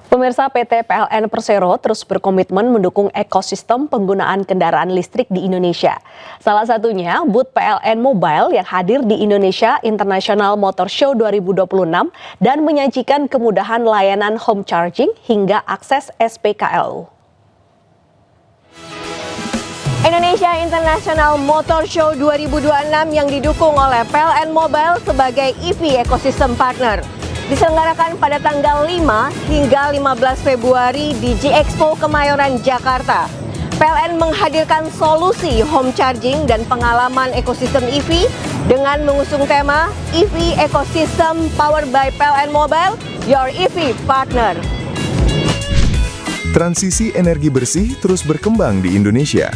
Pemirsa, PT PLN Persero terus berkomitmen mendukung ekosistem penggunaan kendaraan listrik di Indonesia. Salah satunya booth PLN Mobile yang hadir di Indonesia International Motor Show 2026 dan menyajikan kemudahan layanan home charging hingga akses SPKLU. Indonesia International Motor Show 2026 yang didukung oleh PLN Mobile sebagai EV Ecosystem Partner diselenggarakan pada tanggal 5 hingga 15 Februari di G-Expo Kemayoran, Jakarta. PLN menghadirkan solusi home charging dan pengalaman ekosistem EV dengan mengusung tema EV Ecosystem Powered by PLN Mobile, Your EV Partner. Transisi energi bersih terus berkembang di Indonesia.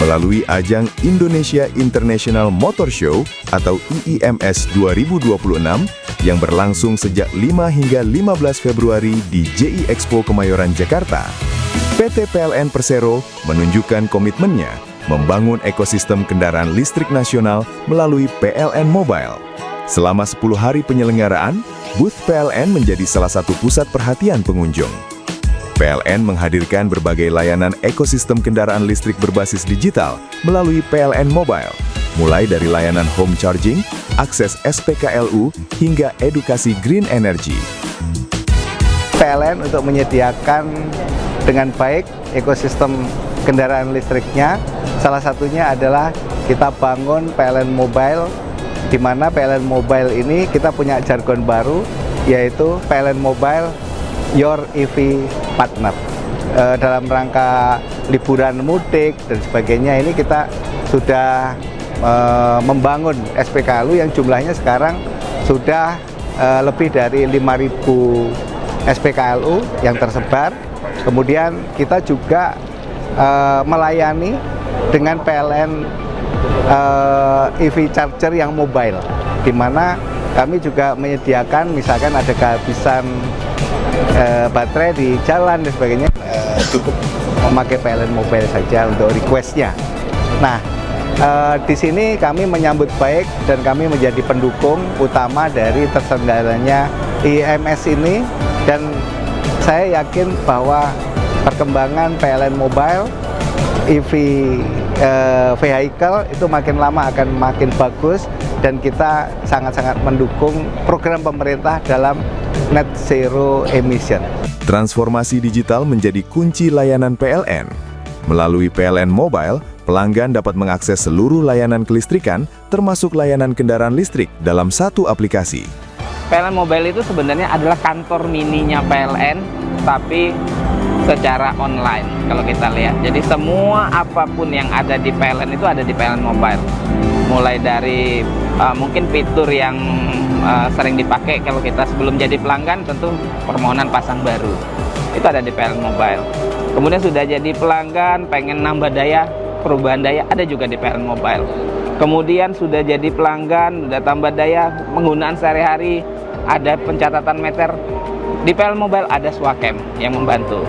Melalui ajang Indonesia International Motor Show atau IIMS 2026 yang berlangsung sejak 5 hingga 15 Februari di JI Expo Kemayoran, Jakarta, PT PLN Persero menunjukkan komitmennya membangun ekosistem kendaraan listrik nasional melalui PLN Mobile. Selama 10 hari penyelenggaraan, booth PLN menjadi salah satu pusat perhatian pengunjung. PLN menghadirkan berbagai layanan ekosistem kendaraan listrik berbasis digital melalui PLN Mobile, mulai dari layanan home charging, akses SPKLU, hingga edukasi green energy. PLN untuk menyediakan dengan baik ekosistem kendaraan listriknya, salah satunya adalah kita bangun PLN Mobile, di mana PLN Mobile ini kita punya jargon baru, yaitu PLN Mobile Your EV Partner. Dalam rangka liburan mudik dan sebagainya, ini kita sudah membangun SPKLU yang jumlahnya sekarang sudah lebih dari 5.000 SPKLU yang tersebar. Kemudian kita juga melayani dengan PLN EV Charger yang mobile, di mana kami juga menyediakan misalkan ada kehabisan baterai di jalan dan sebagainya, cukup memakai PLN Mobile saja untuk requestnya. Nah, di sini kami menyambut baik dan kami menjadi pendukung utama dari terselenggaranya IIMS ini, dan saya yakin bahwa perkembangan PLN Mobile EV vehicle itu makin lama akan makin bagus, dan kita sangat-sangat mendukung program pemerintah dalam net zero emission. Transformasi digital menjadi kunci layanan PLN. Melalui PLN Mobile, pelanggan dapat mengakses seluruh layanan kelistrikan, termasuk layanan kendaraan listrik dalam satu aplikasi. PLN Mobile itu sebenarnya adalah kantor mininya PLN, tapi secara online kalau kita lihat. Jadi semua apapun yang ada di PLN itu ada di PLN Mobile. Mulai dari mungkin fitur yang sering dipakai kalau kita sebelum jadi pelanggan, tentu permohonan pasang baru itu ada di PLN Mobile. Kemudian sudah jadi pelanggan, pengen nambah daya, perubahan daya, ada juga di PLN Mobile. Kemudian sudah jadi pelanggan, sudah tambah daya, penggunaan sehari-hari, ada pencatatan meter, di PLN Mobile ada Swakem yang membantu.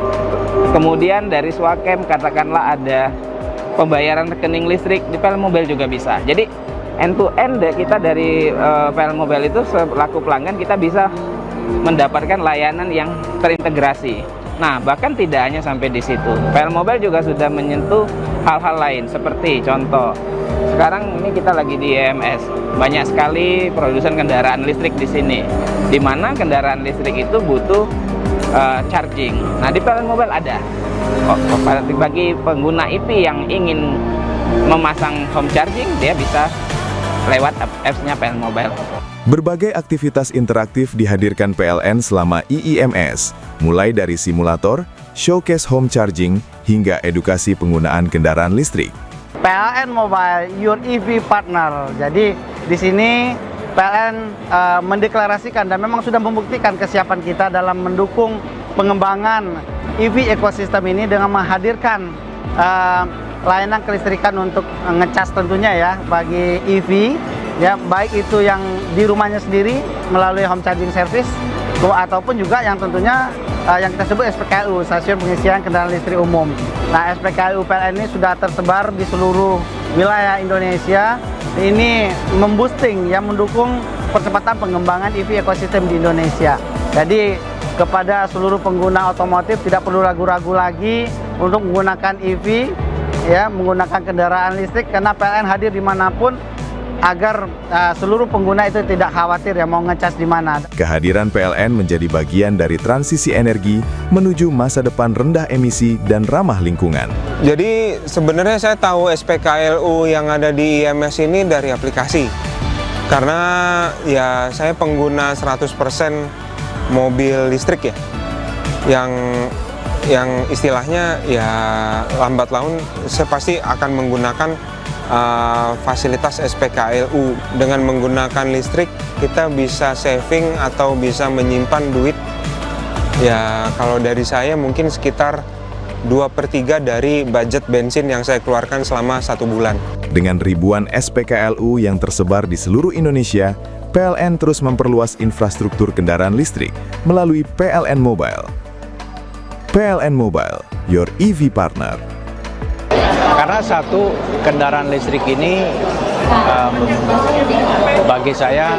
Kemudian dari Swakem katakanlah ada pembayaran rekening listrik, di PLN Mobile juga bisa. Jadi end to end kita dari PLN Mobile itu selaku pelanggan kita bisa mendapatkan layanan yang terintegrasi. Nah, bahkan tidak hanya sampai di situ. PLN Mobile juga sudah menyentuh hal-hal lain, seperti contoh sekarang ini kita lagi di IIMS, banyak sekali produsen kendaraan listrik di sini, di mana kendaraan listrik itu butuh charging. Nah, di PLN Mobile ada. Bagi pengguna EV yang ingin memasang home charging, dia bisa lewat apps-nya PLN Mobile. Berbagai aktivitas interaktif dihadirkan PLN selama IIMS, mulai dari simulator, showcase home charging, hingga edukasi penggunaan kendaraan listrik. PLN Mobile, Your EV Partner. Jadi di sini PLN mendeklarasikan dan memang sudah membuktikan kesiapan kita dalam mendukung pengembangan EV ekosistem ini dengan menghadirkan layanan kelistrikan untuk ngecas tentunya ya bagi EV, ya baik itu yang di rumahnya sendiri melalui home charging service ataupun juga yang tentunya yang kita sebut SPKLU, stasiun pengisian kendaraan listrik umum. Nah, SPKLU PLN ini sudah tersebar di seluruh wilayah Indonesia. Ini memboosting, yang mendukung percepatan pengembangan EV ekosistem di Indonesia. Jadi kepada seluruh pengguna otomotif tidak perlu ragu-ragu lagi untuk menggunakan EV, ya, menggunakan kendaraan listrik, karena PLN hadir dimanapun agar seluruh pengguna itu tidak khawatir ya mau ngecas di mana. Kehadiran PLN menjadi bagian dari transisi energi menuju masa depan rendah emisi dan ramah lingkungan. Jadi sebenarnya saya tahu SPKLU yang ada di IMS ini dari aplikasi. Karena ya saya pengguna 100% mobil listrik ya. Yang istilahnya ya lambat laun saya pasti akan menggunakan fasilitas SPKLU. Dengan menggunakan listrik kita bisa saving atau bisa menyimpan duit ya, kalau dari saya mungkin sekitar 2/3 dari budget bensin yang saya keluarkan selama 1 bulan. Dengan ribuan SPKLU yang tersebar di seluruh Indonesia, PLN terus memperluas infrastruktur kendaraan listrik melalui PLN Mobile. PLN Mobile, your EV partner. Karena satu, kendaraan listrik ini bagi saya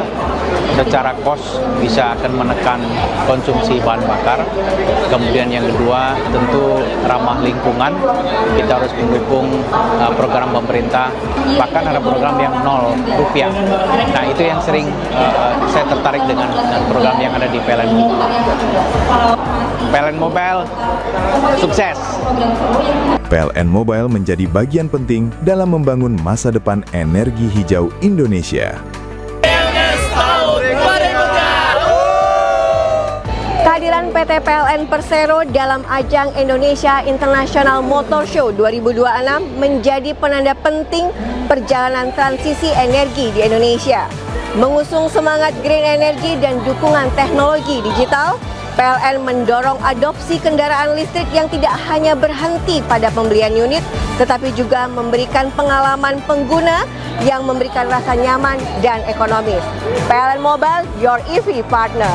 secara kos bisa akan menekan konsumsi bahan bakar. Kemudian yang kedua tentu ramah lingkungan, kita harus mendukung program pemerintah, bahkan ada program yang Rp0. Nah itu yang sering saya tertarik dengan program yang ada di PLN. PLN Mobile sukses. PLN Mobile menjadi bagian penting dalam membangun masa depan energi hijau Indonesia. Kehadiran PT PLN Persero dalam ajang Indonesia International Motor Show 2026 menjadi penanda penting perjalanan transisi energi di Indonesia. Mengusung semangat green energy dan dukungan teknologi digital, PLN mendorong adopsi kendaraan listrik yang tidak hanya berhenti pada pembelian unit, tetapi juga memberikan pengalaman pengguna yang memberikan rasa nyaman dan ekonomis. PLN Mobile, your EV partner.